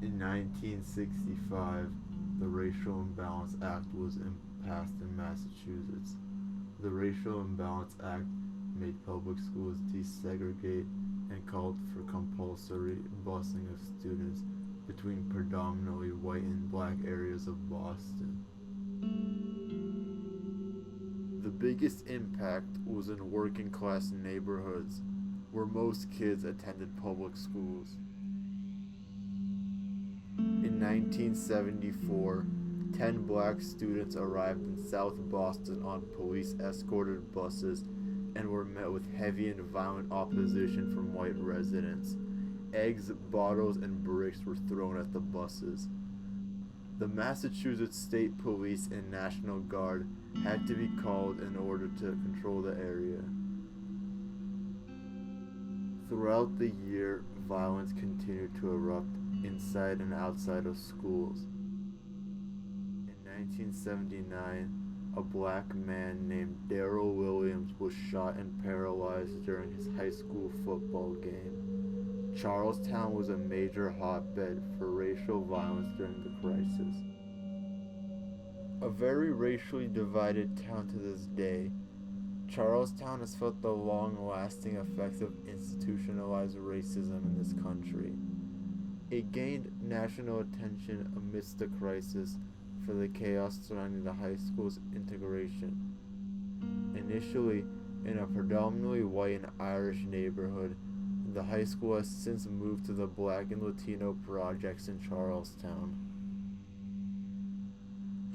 In 1965, the Racial Imbalance Act was passed in Massachusetts. The Racial Imbalance Act made public schools desegregate and called for compulsory busing of students between predominantly white and black areas of Boston. The biggest impact was in working class neighborhoods where most kids attended public schools. In 1974, 10 black students arrived in South Boston on police escorted buses and were met with heavy and violent opposition from white residents. Eggs, bottles, and bricks were thrown at the buses. The Massachusetts State Police and National Guard had to be called in order to control the area. Throughout the year, violence continued to erupt inside and outside of schools. In 1979, a black man named Darrell Williams was shot and paralyzed during his high school football game. Charlestown was a major hotbed for racial violence during the crisis. A very racially divided town to this day, Charlestown has felt the long-lasting effects of institutionalized racism in this country. It gained national attention amidst the crisis for the chaos surrounding the high school's integration. Initially in a predominantly white and Irish neighborhood, the high school has since moved to the Black and Latino projects in Charlestown.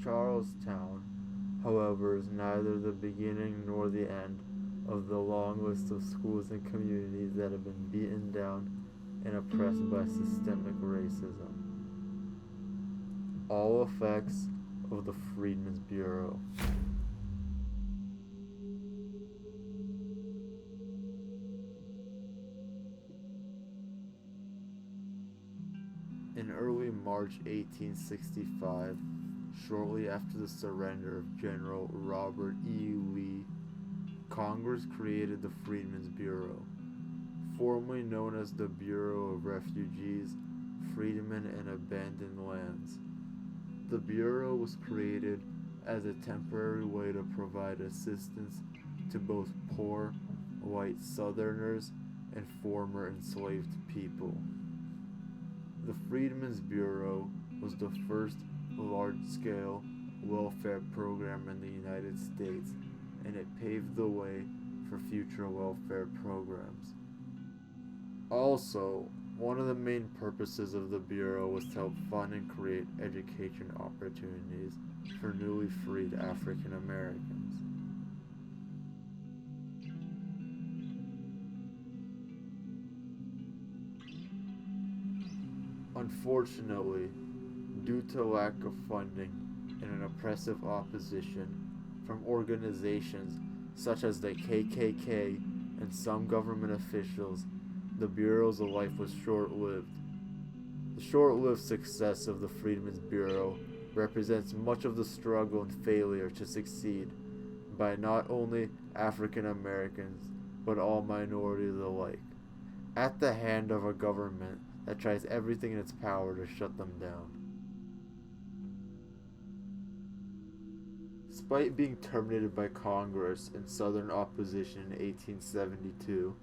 Charlestown, however, is neither the beginning nor the end of the long list of schools and communities that have been beaten down and oppressed by systemic racism. All effects of the Freedmen's Bureau. In early March 1865, shortly after the surrender of General Robert E. Lee, Congress created the Freedmen's Bureau, formerly known as the Bureau of Refugees, Freedmen, and Abandoned Lands. The Bureau was created as a temporary way to provide assistance to both poor, white Southerners and former enslaved people. The Freedmen's Bureau was the first large-scale welfare program in the United States, and it paved the way for future welfare programs. Also, one of the main purposes of the Bureau was to help fund and create education opportunities for newly freed African Americans. Unfortunately, due to lack of funding and an oppressive opposition from organizations such as the KKK and some government officials, the Bureau's life was short-lived. The short-lived success of the Freedmen's Bureau represents much of the struggle and failure to succeed by not only African Americans, but all minorities alike, at the hand of a government that tries everything in its power to shut them down. Despite being terminated by Congress and Southern opposition in 1872,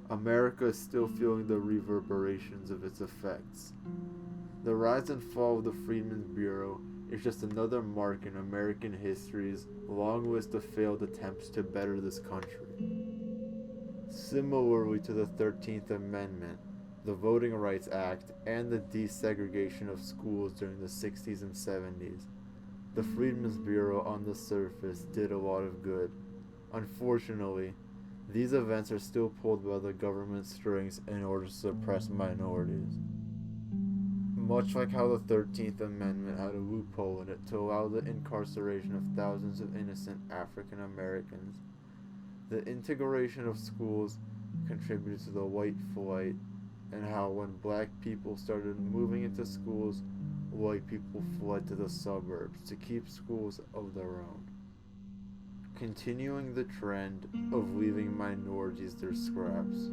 America is still feeling the reverberations of its effects. The rise and fall of the Freedmen's Bureau is just another mark in American history's long list of failed attempts to better this country. Similarly to the 13th Amendment, the Voting Rights Act, and the desegregation of schools during the 60s and 70s, the Freedmen's Bureau on the surface did a lot of good. Unfortunately, these events are still pulled by the government strings in order to suppress minorities. Much like how the 13th Amendment had a loophole in it to allow the incarceration of thousands of innocent African Americans, the integration of schools contributed to the white flight, and how when black people started moving into schools, white people fled to the suburbs to keep schools of their own, continuing the trend of leaving minorities their scraps.